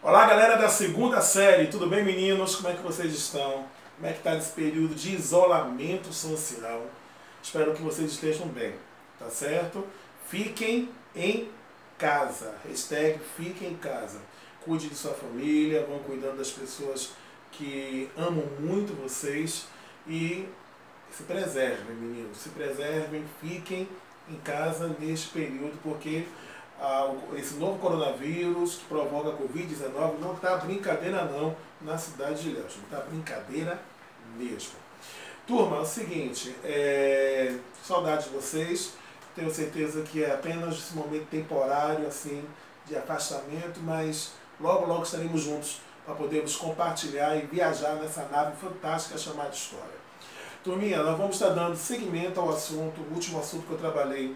Olá, galera da segunda série, tudo bem, meninos? Como é que vocês estão? Como é que está nesse período de isolamento social? Espero que vocês estejam bem, tá certo? Fiquem em casa, hashtag fiquem em casa. Cuide de sua família, vão cuidando das pessoas que amam muito vocês e se preservem, meninos, se preservem, fiquem em casa neste período, porque esse novo coronavírus que provoca a Covid-19 não está brincadeira não na cidade de Ilhéus, não está brincadeira mesmo. Turma, é o seguinte, saudade de vocês, tenho certeza que é apenas esse momento temporário assim de afastamento, mas logo logo estaremos juntos para podermos compartilhar e viajar nessa nave fantástica chamada História. Turminha, nós vamos estar dando seguimento ao assunto, o último assunto que eu trabalhei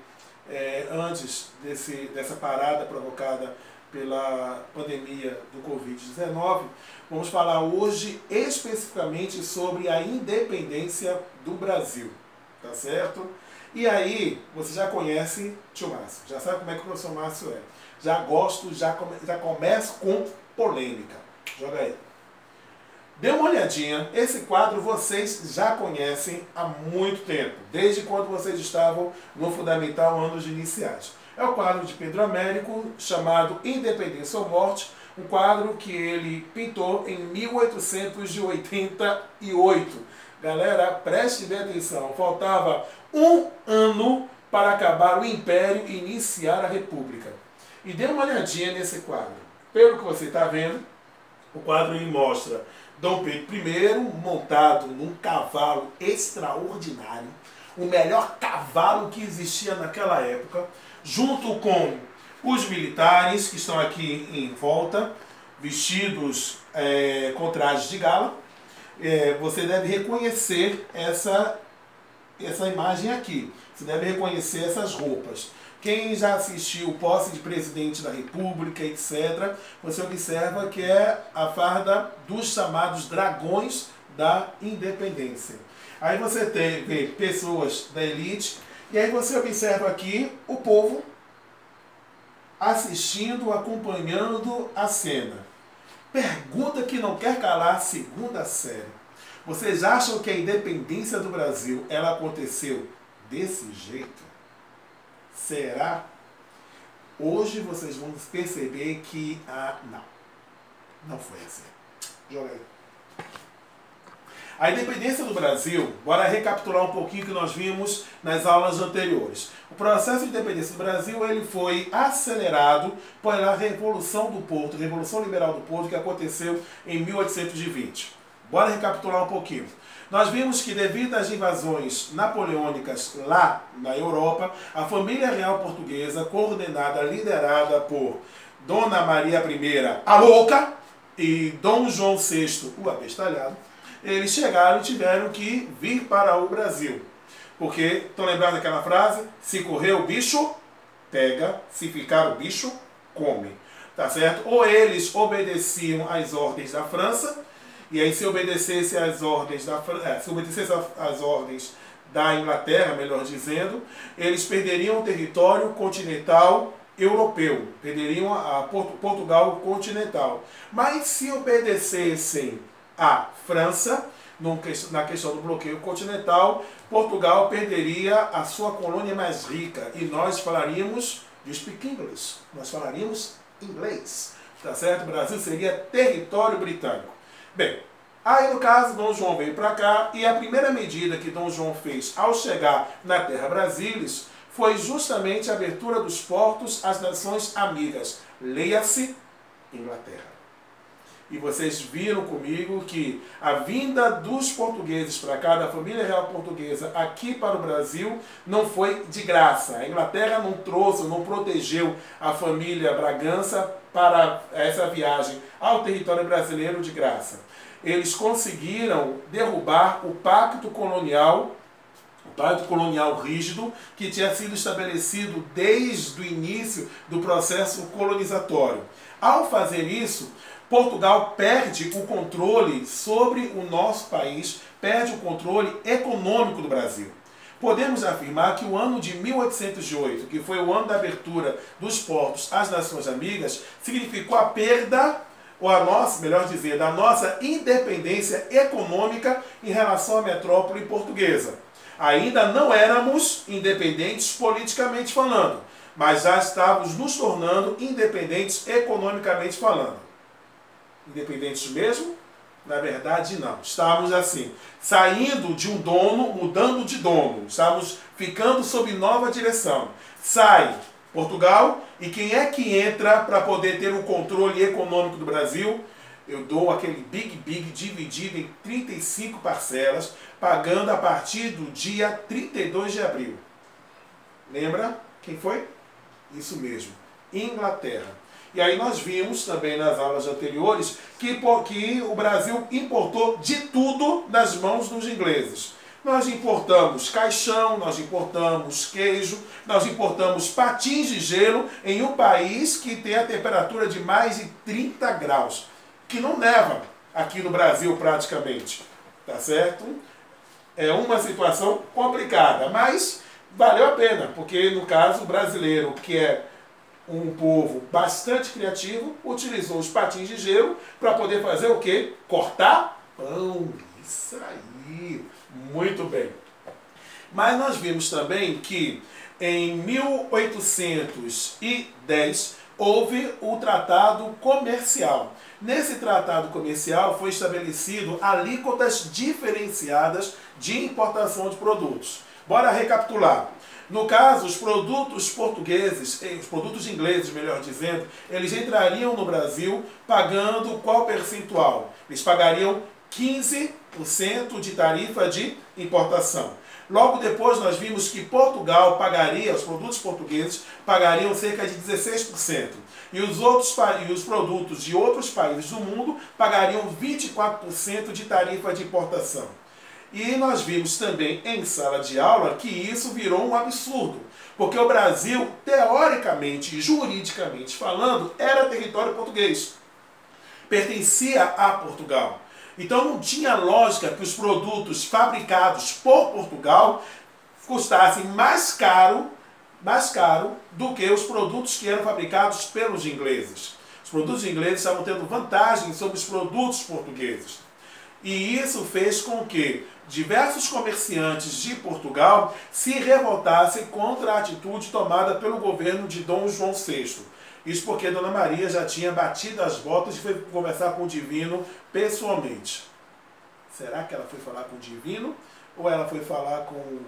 antes dessa parada provocada pela pandemia do Covid-19, vamos falar hoje especificamente sobre a independência do Brasil, tá certo? E aí, você já conhece tio Márcio, já sabe como é que o professor Márcio é. Já gosto, já começo com polêmica. Joga aí. Dê uma olhadinha, esse quadro vocês já conhecem há muito tempo, desde quando vocês estavam no Fundamental Anos Iniciais. É o quadro de Pedro Américo, chamado Independência ou Morte, um quadro que ele pintou em 1888. Galera, preste bem atenção, faltava um ano para acabar o Império e iniciar a República. E dê uma olhadinha nesse quadro. Pelo que você está vendo, o quadro ele mostra Dom Pedro I montado num cavalo extraordinário, o melhor cavalo que existia naquela época, junto com os militares que estão aqui em volta, vestidos com trajes de gala. Você deve reconhecer essa imagem aqui, você deve reconhecer essas roupas. Quem já assistiu Posse de Presidente da República, etc., você observa que é a farda dos chamados dragões da independência. Aí você vê pessoas da elite, e aí você observa aqui o povo assistindo, acompanhando a cena. Pergunta que não quer calar, segunda série. Vocês acham que a independência do Brasil ela aconteceu desse jeito? Será? Hoje vocês vão perceber que não foi assim. Joga aí. A independência do Brasil, bora recapitular um pouquinho o que nós vimos nas aulas anteriores. O processo de independência do Brasil ele foi acelerado pela Revolução do Porto, Revolução Liberal do Porto, que aconteceu em 1820. Bora recapitular um pouquinho. Nós vimos que devido às invasões napoleônicas lá na Europa, a família real portuguesa, coordenada, liderada por Dona Maria I, a louca, e Dom João VI, o abestalhado, eles chegaram e tiveram que vir para o Brasil. Porque, estão lembrados daquela frase? Se correr o bicho, pega, se ficar o bicho, come. Tá certo? Ou eles obedeciam às ordens da França, e aí se obedecesse às ordens da Inglaterra, melhor dizendo, eles perderiam o território continental europeu, perderiam a Portugal continental. Mas se obedecessem à França, na questão do bloqueio continental, Portugal perderia a sua colônia mais rica e nós falaríamos, you speak English, nós falaríamos inglês, tá certo? O Brasil seria território britânico. Bem, aí no caso Dom João veio para cá e a primeira medida que Dom João fez ao chegar na Terra Brasília foi justamente a abertura dos portos às nações amigas, leia-se Inglaterra. E vocês viram comigo que a vinda dos portugueses para cá, da família real portuguesa, aqui para o Brasil, não foi de graça. A Inglaterra não trouxe, não protegeu a família Bragança para essa viagem ao território brasileiro de graça. Eles conseguiram derrubar o pacto colonial rígido que tinha sido estabelecido desde o início do processo colonizatório. Ao fazer isso, Portugal perde o controle sobre o nosso país, perde o controle econômico do Brasil. Podemos afirmar que o ano de 1808, que foi o ano da abertura dos portos às nações amigas, significou a perda ou a nossa, melhor dizer, da nossa independência econômica em relação à metrópole portuguesa. Ainda não éramos independentes politicamente falando, mas já estávamos nos tornando independentes economicamente falando. Independentes mesmo? Na verdade, não. Estávamos assim, saindo de um dono, mudando de dono. Estávamos ficando sob nova direção. Sai Portugal, e quem é que entra para poder ter o controle econômico do Brasil? Eu dou aquele big dividido em 35 parcelas, pagando a partir do dia 32 de abril. Lembra quem foi? Isso mesmo, Inglaterra. E aí nós vimos também nas aulas anteriores que o Brasil importou de tudo nas mãos dos ingleses. Nós importamos caixão, nós importamos queijo, nós importamos patins de gelo em um país que tem a temperatura de mais de 30 graus, que não neva aqui no Brasil praticamente, tá certo? É uma situação complicada, mas valeu a pena, porque no caso o brasileiro, que é um povo bastante criativo, utilizou os patins de gelo para poder fazer o quê? Cortar pão. Isso aí. Muito bem. Mas nós vimos também que em 1810 houve o Tratado Comercial. Nesse tratado comercial foi estabelecido alíquotas diferenciadas de importação de produtos. Bora recapitular. No caso, os produtos portugueses, os produtos ingleses, melhor dizendo, eles entrariam no Brasil pagando qual percentual? Eles pagariam 15% de tarifa de importação. Logo depois nós vimos que Portugal pagaria, os produtos portugueses pagariam cerca de 16%. E os produtos de outros países do mundo pagariam 24% de tarifa de importação. E nós vimos também em sala de aula que isso virou um absurdo, porque o Brasil, teoricamente e juridicamente falando, era território português, pertencia a Portugal. Então não tinha lógica que os produtos fabricados por Portugal custassem mais caro do que os produtos que eram fabricados pelos ingleses. Os produtos ingleses estavam tendo vantagem sobre os produtos portugueses. E isso fez com que diversos comerciantes de Portugal se revoltassem contra a atitude tomada pelo governo de Dom João VI. Isso porque Dona Maria já tinha batido as botas e foi conversar com o Divino pessoalmente. Será que ela foi falar com o Divino ou ela foi falar com...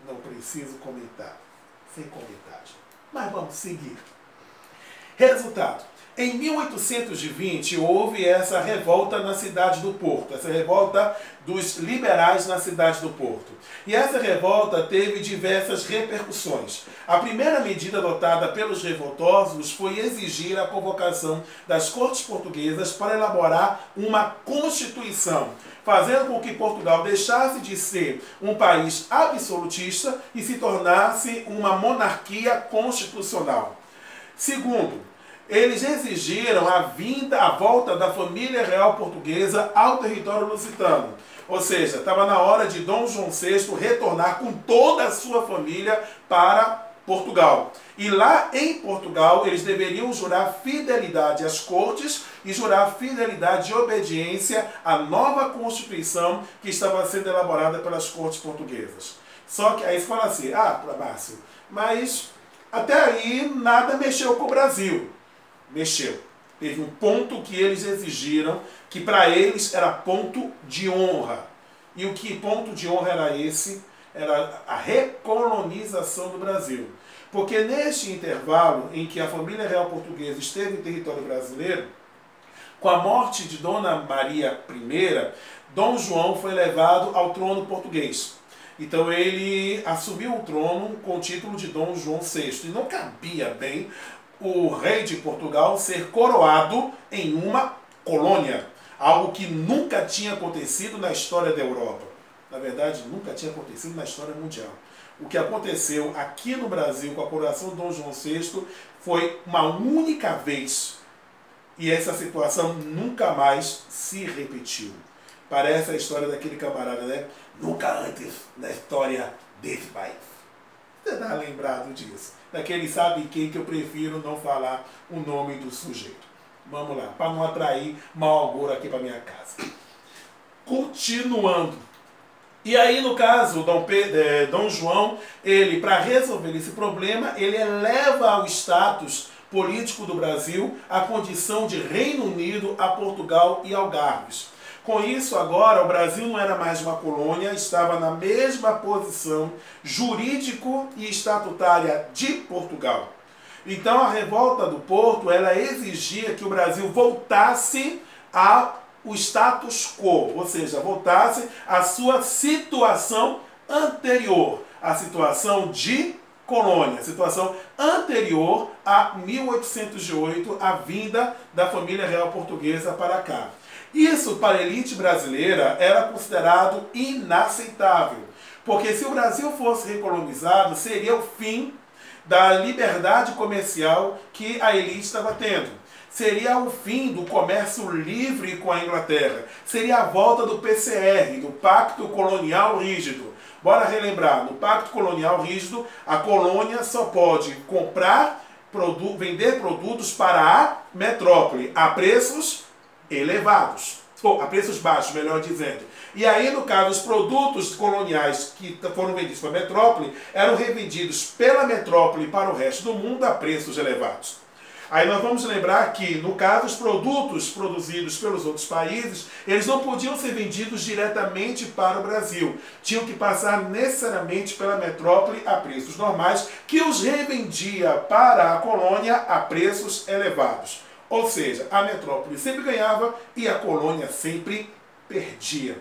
Não preciso comentar. Sem comentário. Mas vamos seguir. Resultado. Em 1820 houve essa revolta na cidade do Porto, essa revolta dos liberais na cidade do Porto. E essa revolta teve diversas repercussões. A primeira medida adotada pelos revoltosos foi exigir a convocação das cortes portuguesas para elaborar uma constituição, fazendo com que Portugal deixasse de ser um país absolutista e se tornasse uma monarquia constitucional. Segundo, eles exigiram a volta da família real portuguesa ao território lusitano. Ou seja, estava na hora de Dom João VI retornar com toda a sua família para Portugal. E lá em Portugal eles deveriam jurar fidelidade às cortes e jurar fidelidade e obediência à nova Constituição que estava sendo elaborada pelas cortes portuguesas. Só que aí você fala assim, Márcio, mas até aí nada mexeu com o Brasil. Mexeu. Teve um ponto que eles exigiram, que para eles era ponto de honra. E o que ponto de honra era esse? Era a recolonização do Brasil. Porque neste intervalo em que a família real portuguesa esteve em território brasileiro, com a morte de Dona Maria I, Dom João foi levado ao trono português. Então ele assumiu o trono com o título de Dom João VI. E não cabia bem o rei de Portugal ser coroado em uma colônia. Algo que nunca tinha acontecido na história da Europa. Na verdade, nunca tinha acontecido na história mundial. O que aconteceu aqui no Brasil com a coroação de Dom João VI foi uma única vez. E essa situação nunca mais se repetiu. Parece a história daquele camarada, né? Nunca antes na história desse país. Você está lembrado disso? daquele sabe quem que eu prefiro não falar o nome do sujeito. Vamos lá, para não atrair mau agouro aqui para minha casa. Continuando. E aí, no caso, Dom João, ele, para resolver esse problema, ele eleva ao status político do Brasil a condição de Reino Unido a Portugal e Algarves. Com isso, agora, o Brasil não era mais uma colônia, estava na mesma posição jurídico e estatutária de Portugal. Então, a revolta do Porto, ela exigia que o Brasil voltasse ao status quo, ou seja, voltasse à sua situação anterior, à situação de colônia, situação anterior a 1808, a vinda da família real portuguesa para cá. Isso, para a elite brasileira, era considerado inaceitável, porque se o Brasil fosse recolonizado, seria o fim da liberdade comercial que a elite estava tendo. Seria o fim do comércio livre com a Inglaterra. Seria a volta do PCR, do Pacto Colonial Rígido. Bora relembrar, no Pacto Colonial Rígido, a colônia só pode comprar, vender produtos para a metrópole a preços elevados, ou a preços baixos, melhor dizendo. E aí, no caso, os produtos coloniais que foram vendidos para a metrópole eram revendidos pela metrópole para o resto do mundo a preços elevados. Aí nós vamos lembrar que, no caso, os produtos produzidos pelos outros países, eles não podiam ser vendidos diretamente para o Brasil. Tinham que passar necessariamente pela metrópole a preços normais, que os revendia para a colônia a preços elevados. Ou seja, a metrópole sempre ganhava e a colônia sempre perdia.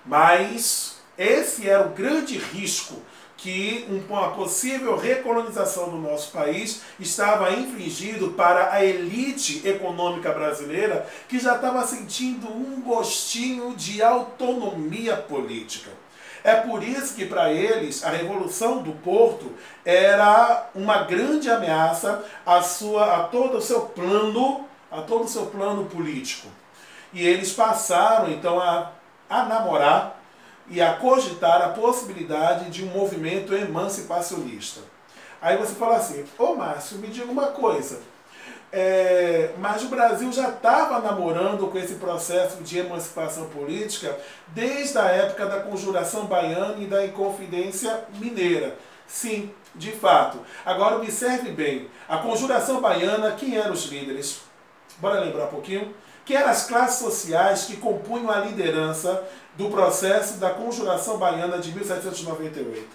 Mas esse era o grande risco que uma possível recolonização do nosso país estava infligindo para a elite econômica brasileira, que já estava sentindo um gostinho de autonomia política. É por isso que para eles a Revolução do Porto era uma grande ameaça a todo o seu plano político. E eles passaram então a namorar e a cogitar a possibilidade de um movimento emancipacionista. Aí você fala assim, ô Márcio, me diga uma coisa, mas o Brasil já estava namorando com esse processo de emancipação política desde a época da Conjuração Baiana e da Inconfidência Mineira. Sim, de fato. Agora observe bem, a Conjuração Baiana, quem eram os líderes? Bora lembrar um pouquinho? Que eram as classes sociais que compunham a liderança do processo da Conjuração Baiana de 1798.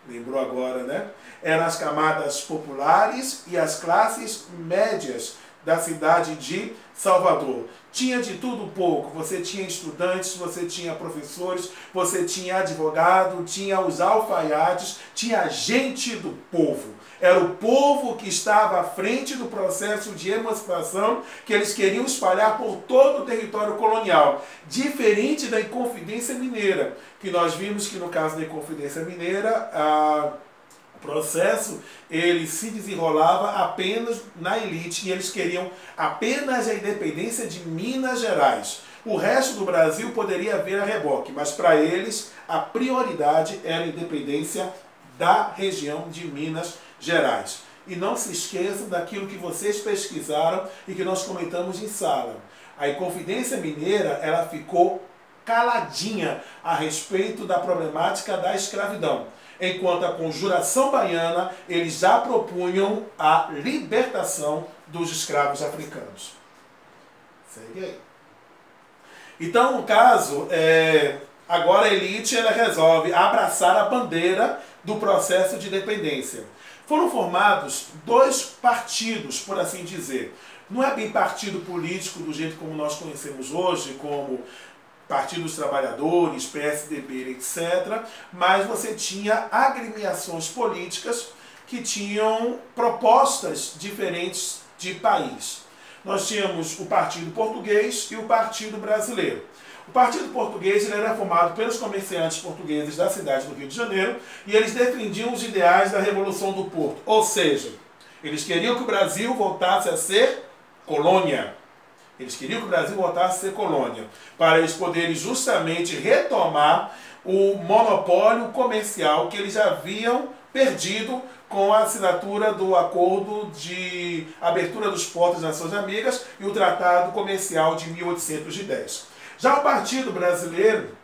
Lembrou agora, né? Eram as camadas populares e as classes médias da cidade de Salvador. Tinha de tudo um pouco. Você tinha estudantes, você tinha professores, você tinha advogado, tinha os alfaiates, tinha gente do povo. Era o povo que estava à frente do processo de emancipação que eles queriam espalhar por todo o território colonial. Diferente da Inconfidência Mineira, que nós vimos que no caso da Inconfidência Mineira, o processo ele se desenrolava apenas na elite e eles queriam apenas a independência de Minas Gerais. O resto do Brasil poderia vir a reboque, mas para eles a prioridade era a independência da região de Minas Gerais. E não se esqueçam daquilo que vocês pesquisaram e que nós comentamos em sala. A Inconfidência Mineira ela ficou caladinha a respeito da problemática da escravidão, enquanto a Conjuração Baiana eles já propunham a libertação dos escravos africanos. Segue aí. Então, no caso, agora a elite ela resolve abraçar a bandeira do processo de independência. Foram formados dois partidos, por assim dizer. Não é bem partido político do jeito como nós conhecemos hoje, como Partido dos Trabalhadores, PSDB, etc. Mas você tinha agremiações políticas que tinham propostas diferentes de país. Nós tínhamos o Partido Português e o Partido Brasileiro. O Partido Português ele era formado pelos comerciantes portugueses da cidade do Rio de Janeiro e eles defendiam os ideais da Revolução do Porto. Ou seja, eles queriam que o Brasil voltasse a ser colônia. Eles queriam que o Brasil voltasse a ser colônia, para eles poderem justamente retomar o monopólio comercial que eles já haviam perdido com a assinatura do Acordo de Abertura dos Portos das Nações Amigas e o Tratado Comercial de 1810. Já o Partido Brasileiro,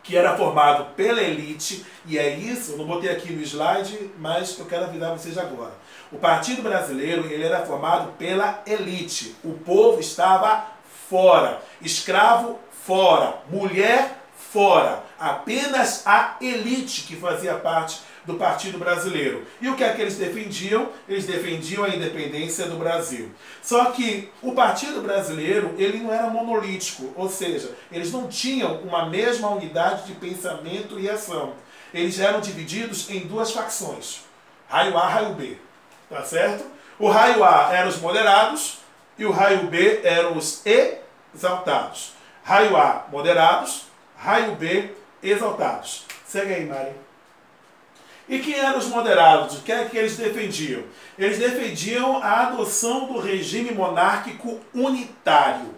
que era formado pela elite, e é isso, eu não botei aqui no slide, mas eu quero avisar vocês agora. O Partido Brasileiro, ele era formado pela elite. O povo estava fora. Escravo fora. Mulher fora. Apenas a elite que fazia parte do Partido Brasileiro. E o que é que eles defendiam? Eles defendiam a independência do Brasil. Só que o Partido Brasileiro, ele não era monolítico, ou seja, eles não tinham uma mesma unidade de pensamento e ação. Eles eram divididos em duas facções, raio A, raio B, tá certo? O raio A eram os moderados e o raio B eram os exaltados. Raio A, moderados, raio B, exaltados. Segue aí, Mari. E quem eram os moderados? O que é que eles defendiam? Eles defendiam a adoção do regime monárquico unitário.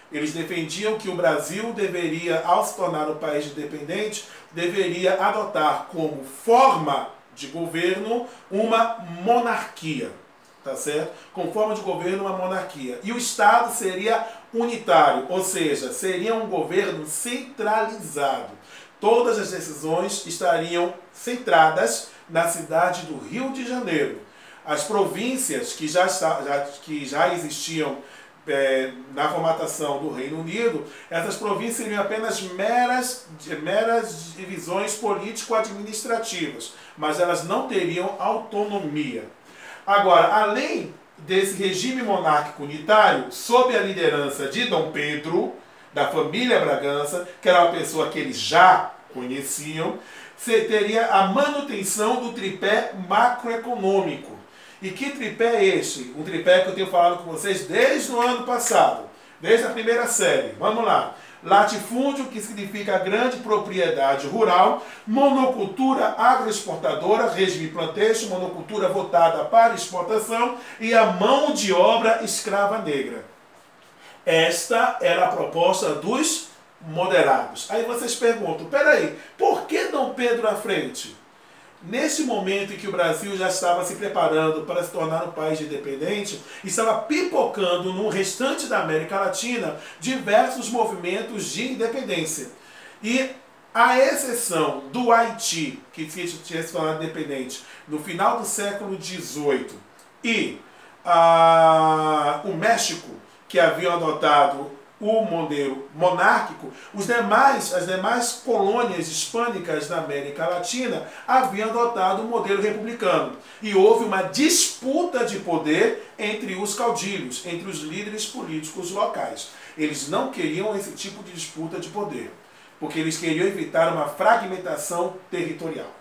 Eles defendiam que o Brasil deveria, ao se tornar um país independente, deveria adotar como forma de governo uma monarquia. Tá certo? Com forma de governo, uma monarquia. E o Estado seria unitário, ou seja, seria um governo centralizado. Todas as decisões estariam centradas na cidade do Rio de Janeiro. As províncias que já existiam na formatação do Reino Unido, essas províncias seriam apenas meras divisões político-administrativas, mas elas não teriam autonomia. Agora, além desse regime monárquico unitário, sob a liderança de Dom Pedro, da família Bragança, que era uma pessoa que eles já conheciam, você teria a manutenção do tripé macroeconômico. E que tripé é este? Um tripé que eu tenho falado com vocês desde o ano passado, desde a primeira série. Vamos lá. Latifúndio, que significa grande propriedade rural, monocultura agroexportadora, regime plantation, monocultura voltada para exportação e a mão de obra escrava negra. Esta era a proposta dos moderados. Aí vocês perguntam, peraí, por que Dom Pedro à frente? Nesse momento em que o Brasil já estava se preparando para se tornar um país independente, estava pipocando no restante da América Latina diversos movimentos de independência. E a exceção do Haiti, que tinha se tornado independente no final do século XVIII, e o México, que haviam adotado o modelo monárquico, as demais colônias hispânicas da América Latina haviam adotado o modelo republicano. E houve uma disputa de poder entre os caudilhos, entre os líderes políticos locais. Eles não queriam esse tipo de disputa de poder, porque eles queriam evitar uma fragmentação territorial.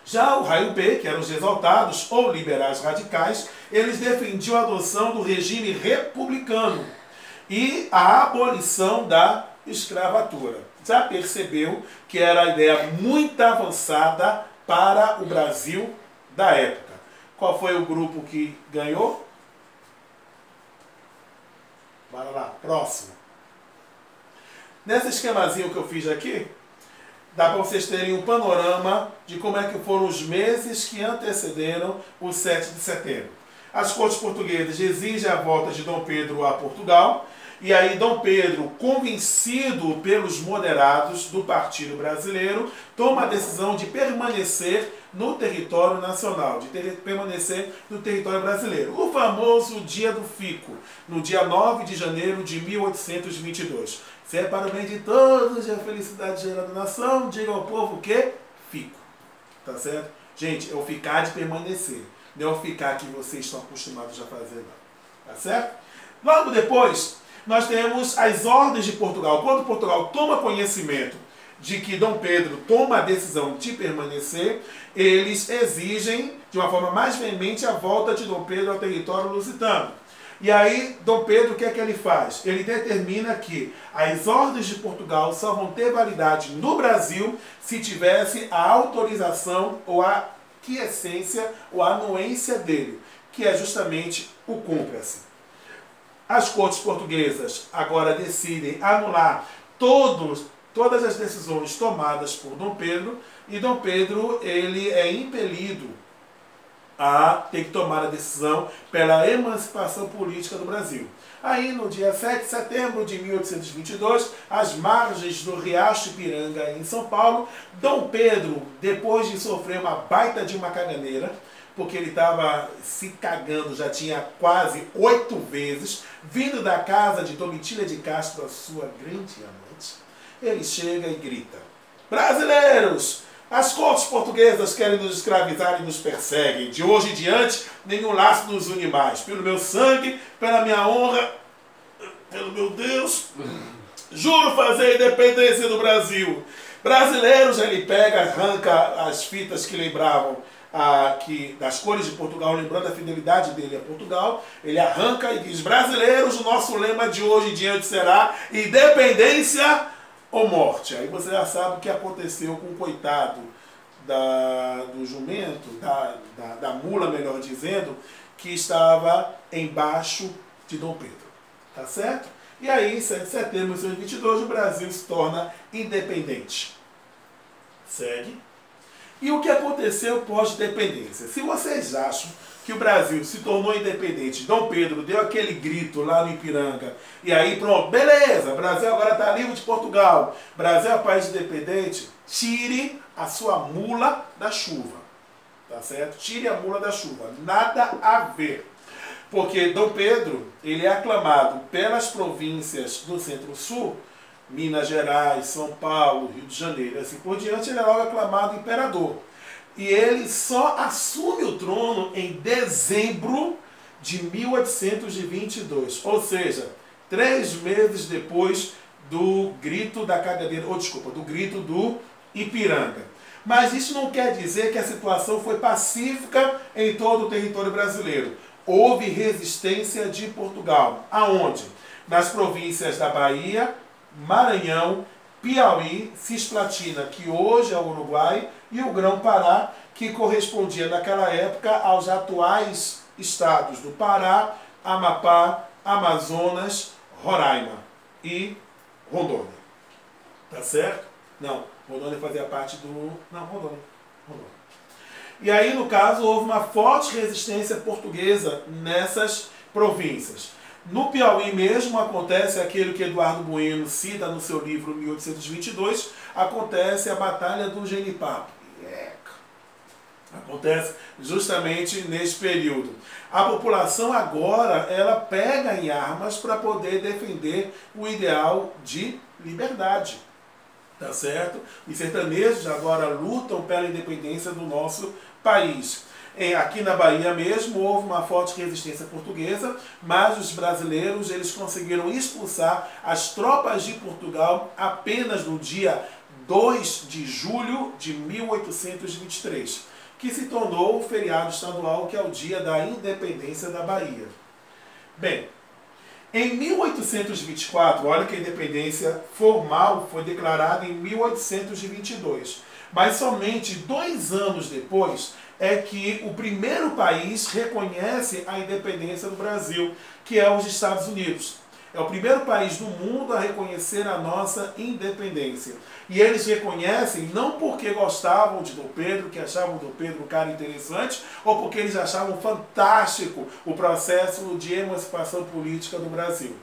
Já o raio B, que eram os exaltados ou liberais radicais, eles defendiam a adoção do regime republicano e a abolição da escravatura. Já percebeu que era a ideia muito avançada para o Brasil da época. Qual foi o grupo que ganhou? Bora lá, próximo. Nesse esquemazinho que eu fiz aqui, dá para vocês terem um panorama de como é que foram os meses que antecederam o 7 de setembro. As cortes portuguesas exigem a volta de Dom Pedro a Portugal, e aí Dom Pedro, convencido pelos moderados do Partido Brasileiro, toma a decisão de permanecer no território nacional, de permanecer no território brasileiro. O famoso Dia do Fico, no dia 9 de janeiro de 1822. Se é para o bem de todos e a felicidade geral da nação, diga ao povo o quê? Fico. Tá certo? Gente, é o ficar de permanecer. Não é o ficar que vocês estão acostumados a fazer, não. Tá certo? Logo depois, nós temos as ordens de Portugal. Quando Portugal toma conhecimento de que Dom Pedro toma a decisão de permanecer, eles exigem, de uma forma mais veemente, a volta de Dom Pedro ao território lusitano. E aí, Dom Pedro, o que é que ele faz? Ele determina que as ordens de Portugal só vão ter validade no Brasil se tivesse a autorização ou a quiescência ou a anuência dele, que é justamente o cumpra-se. As cortes portuguesas agora decidem anular todas as decisões tomadas por Dom Pedro, e Dom Pedro ele é impelido a ter que tomar a decisão pela emancipação política do Brasil. Aí, no dia 7 de setembro de 1822, às margens do Riacho Ipiranga, em São Paulo, Dom Pedro, depois de sofrer uma baita de uma caganeira, porque ele estava se cagando, já tinha quase 8 vezes, vindo da casa de Domitília de Castro, a sua grande amante, ele chega e grita: brasileiros! As cortes portuguesas querem nos escravizar e nos perseguem. De hoje em diante, nenhum laço nos une mais. Pelo meu sangue, pela minha honra, pelo meu Deus, juro fazer a independência do Brasil. Brasileiros, ele pega, arranca as fitas que lembravam das cores de Portugal, lembrando a fidelidade dele a Portugal. Ele arranca e diz: brasileiros, o nosso lema de hoje em diante será independência ou morte. Aí você já sabe o que aconteceu com o coitado do jumento, da mula, melhor dizendo, que estava embaixo de Dom Pedro. Tá certo? E aí, em 7 de setembro de 1822, o Brasil se torna independente. Segue. E o que aconteceu pós-independência? Se vocês acham que o Brasil se tornou independente, Dom Pedro deu aquele grito lá no Ipiranga, e aí pronto, beleza, Brasil agora está livre de Portugal, Brasil é país independente, tire a sua mula da chuva, tá certo? Tire a mula da chuva, nada a ver. Porque Dom Pedro, ele é aclamado pelas províncias do Centro-Sul, Minas Gerais, São Paulo, Rio de Janeiro, assim por diante, ele é logo aclamado imperador. E ele só assume o trono em dezembro de 1822, ou seja, 3 meses depois do grito da caganeira, do grito do Ipiranga. Mas isso não quer dizer que a situação foi pacífica em todo o território brasileiro. Houve resistência de Portugal. Aonde? Nas províncias da Bahia, Maranhão, Piauí, Cisplatina, que hoje é o Uruguai, e o Grão-Pará, que correspondia naquela época aos atuais estados do Pará, Amapá, Amazonas, Roraima e Rondônia. Tá certo? Não, Rondônia fazia parte do... Não, Rondônia. E aí, no caso, houve uma forte resistência portuguesa nessas províncias. No Piauí mesmo acontece aquilo que Eduardo Bueno cita no seu livro 1822, acontece a Batalha do Genipapo. Acontece justamente nesse período. A população agora, ela pega em armas para poder defender o ideal de liberdade. Tá certo? Os sertanejos agora lutam pela independência do nosso país. Aqui na Bahia mesmo houve uma forte resistência portuguesa, mas os brasileiros eles conseguiram expulsar as tropas de Portugal apenas no dia 2 de julho de 1823, que se tornou o feriado estadual, que é o dia da independência da Bahia. Bem, em 1824, olha que a independência formal foi declarada em 1822, mas somente 2 anos depois é que o primeiro país reconhece a independência do Brasil, que é os Estados Unidos. É o primeiro país do mundo a reconhecer a nossa independência. E eles reconhecem não porque gostavam de Dom Pedro, que achavam Dom Pedro um cara interessante, ou porque eles achavam fantástico o processo de emancipação política do Brasil.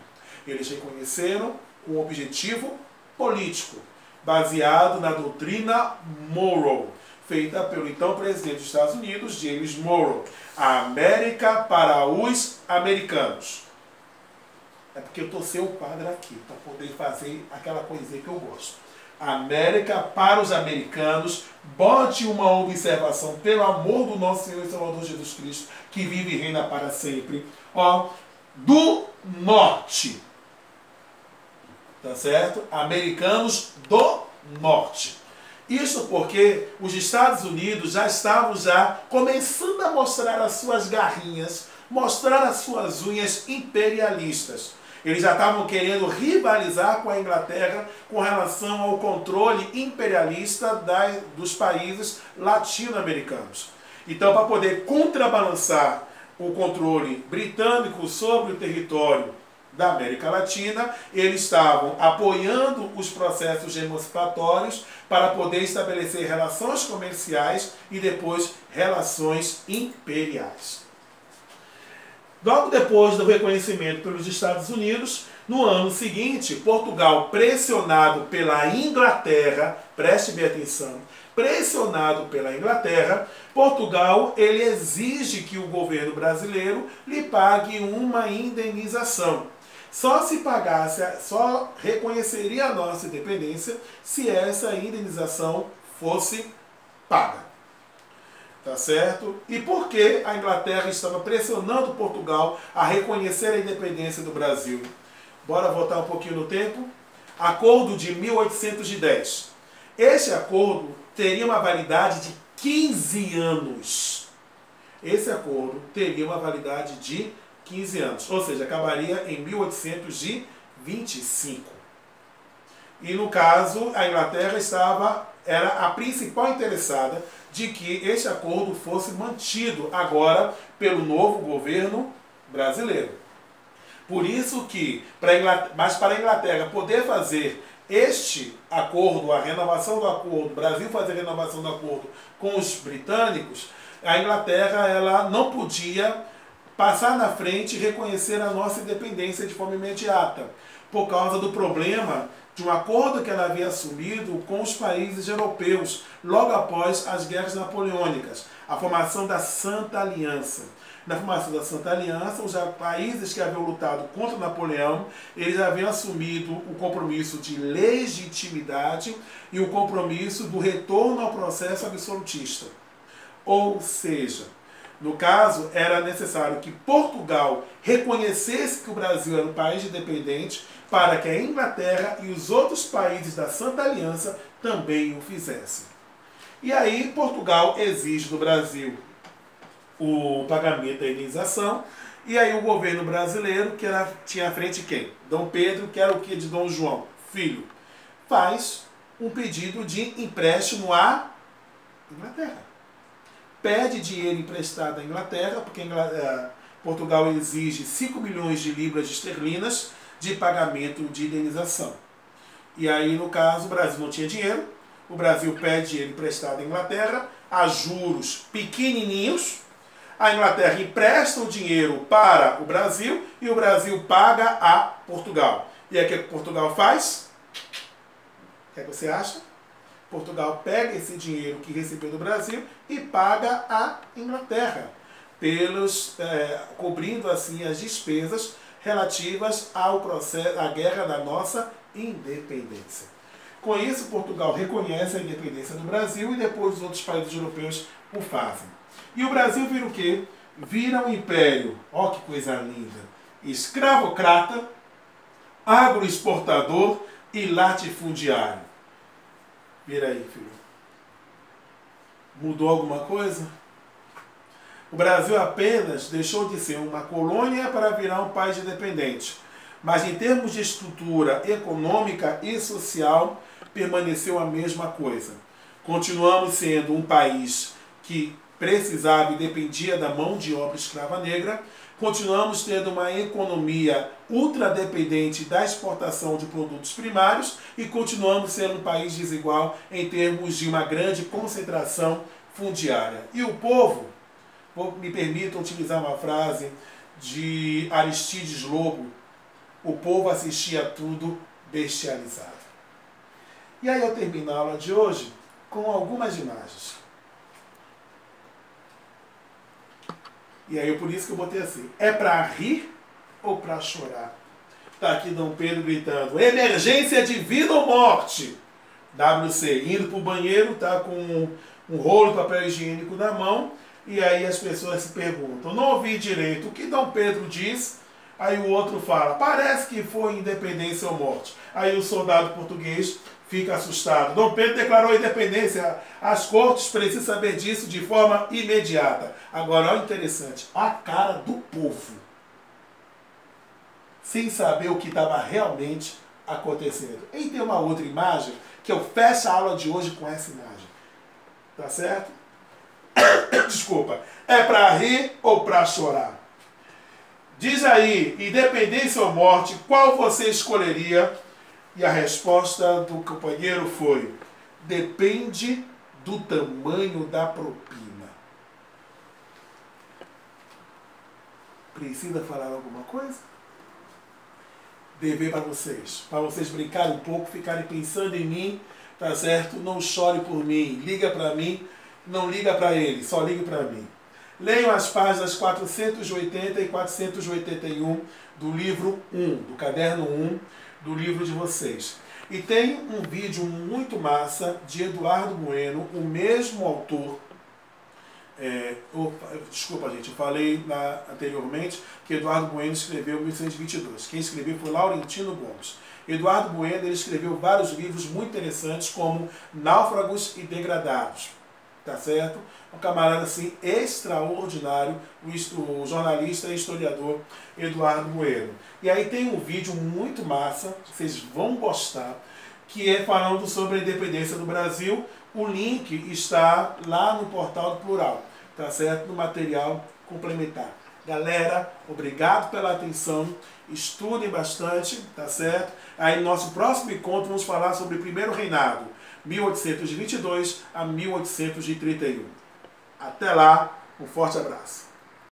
Eles reconheceram um objetivo político, baseado na doutrina Monroe, feita pelo então presidente dos Estados Unidos, James Monroe. A América para os americanos. É porque eu estou sendo o padre aqui, para poder fazer aquela coisinha que eu gosto. América para os americanos, bote uma observação, pelo amor do nosso Senhor e Salvador Jesus Cristo, que vive e reina para sempre, ó, do norte. Tá certo? Americanos do norte. Isso porque os Estados Unidos já estavam começando a mostrar as suas garrinhas, mostrar as suas unhas imperialistas. Eles já estavam querendo rivalizar com a Inglaterra com relação ao controle imperialista dos países latino-americanos. Então, para poder contrabalançar o controle britânico sobre o território da América Latina, eles estavam apoiando os processos emancipatórios para poder estabelecer relações comerciais e depois relações imperiais. Logo depois do reconhecimento pelos Estados Unidos, no ano seguinte, Portugal, pressionado pela Inglaterra, preste bem atenção, pressionado pela Inglaterra, Portugal ele exige que o governo brasileiro lhe pague uma indenização. Só se pagasse, só reconheceria a nossa independência se essa indenização fosse paga. Tá certo? E por que a Inglaterra estava pressionando Portugal a reconhecer a independência do Brasil? Bora voltar um pouquinho no tempo. Acordo de 1810. Este acordo teria uma validade de 15 anos. Esse acordo teria uma validade de 15 anos, ou seja, acabaria em 1825. E no caso, a Inglaterra era a principal interessada de que este acordo fosse mantido agora pelo novo governo brasileiro. Por isso que, mas para a Inglaterra poder fazer este acordo, a renovação do acordo, o Brasil fazer a renovação do acordo com os britânicos, a Inglaterra ela não podia passar na frente e reconhecer a nossa independência de forma imediata, por causa do problema de um acordo que ela havia assumido com os países europeus, logo após as guerras napoleônicas, a formação da Santa Aliança. Na formação da Santa Aliança, os países que haviam lutado contra Napoleão, eles haviam assumido o compromisso de legitimidade e o compromisso do retorno ao processo absolutista. Ou seja, no caso, era necessário que Portugal reconhecesse que o Brasil era um país independente para que a Inglaterra e os outros países da Santa Aliança também o fizessem. E aí Portugal exige do Brasil o pagamento da indenização, e aí o governo brasileiro, que tinha à frente quem? Dom Pedro, que era o que de Dom João, filho, faz um pedido de empréstimo à Inglaterra. Pede dinheiro emprestado à Inglaterra, porque Portugal exige 5 milhões de libras esterlinas de pagamento de indenização. E aí, no caso, o Brasil não tinha dinheiro, o Brasil pede dinheiro emprestado à Inglaterra, a juros pequenininhos, a Inglaterra empresta o dinheiro para o Brasil e o Brasil paga a Portugal. E aí o que Portugal faz? O que você acha? Portugal pega esse dinheiro que recebeu do Brasil e paga a Inglaterra, cobrindo assim as despesas relativas ao processo, à guerra da nossa independência. Com isso, Portugal reconhece a independência do Brasil e depois os outros países europeus o fazem. E o Brasil vira o quê? Vira um império, ó que coisa linda, escravocrata, agroexportador e latifundiário. Vira aí, filho. Mudou alguma coisa? O Brasil apenas deixou de ser uma colônia para virar um país independente. Mas em termos de estrutura econômica e social, permaneceu a mesma coisa. Continuamos sendo um país que precisava e dependia da mão de obra escrava negra, continuamos tendo uma economia ultradependente da exportação de produtos primários e continuamos sendo um país desigual em termos de uma grande concentração fundiária. E o povo, me permitam utilizar uma frase de Aristides Lobo, o povo assistia a tudo bestializado. E aí eu termino a aula de hoje com algumas imagens. E aí por isso que eu botei assim, é para rir ou para chorar? Tá aqui Dom Pedro gritando, emergência de vida ou morte? WC, indo para o banheiro, tá com um rolo de papel higiênico na mão, e aí as pessoas se perguntam, não ouvi direito, o que Dom Pedro diz? Aí o outro fala, parece que foi independência ou morte. Aí o soldado português fica assustado. Dom Pedro declarou a independência. As cortes precisam saber disso de forma imediata. Agora, olha o interessante. A cara do povo. Sem saber o que estava realmente acontecendo. E tem uma outra imagem que eu fecho a aula de hoje com essa imagem. Tá certo? Desculpa. É para rir ou para chorar? Diz aí, independência ou morte, qual você escolheria? E a resposta do companheiro foi: depende do tamanho da propina. Precisa falar alguma coisa? Dever para vocês brincarem um pouco, ficarem pensando em mim, tá certo? Não chore por mim, liga para mim, não liga para ele, só liga para mim. Leiam as páginas 480 e 481 do livro 1, do caderno 1, do livro de vocês. E tem um vídeo muito massa de Eduardo Bueno, o mesmo autor. Desculpa, gente, eu falei anteriormente que Eduardo Bueno escreveu 1822. Quem escreveu foi Laurentino Gomes. Eduardo Bueno ele escreveu vários livros muito interessantes, como Náufragos e Degradados. Tá certo? Um camarada assim extraordinário, o jornalista e historiador Eduardo Bueno. E aí tem um vídeo muito massa, vocês vão gostar, que é falando sobre a independência do Brasil. O link está lá no portal do Plural, tá certo? No material complementar. Galera, obrigado pela atenção, estudem bastante, tá certo? Aí no nosso próximo encontro vamos falar sobre o Primeiro Reinado, 1822 a 1831. Até lá, um forte abraço.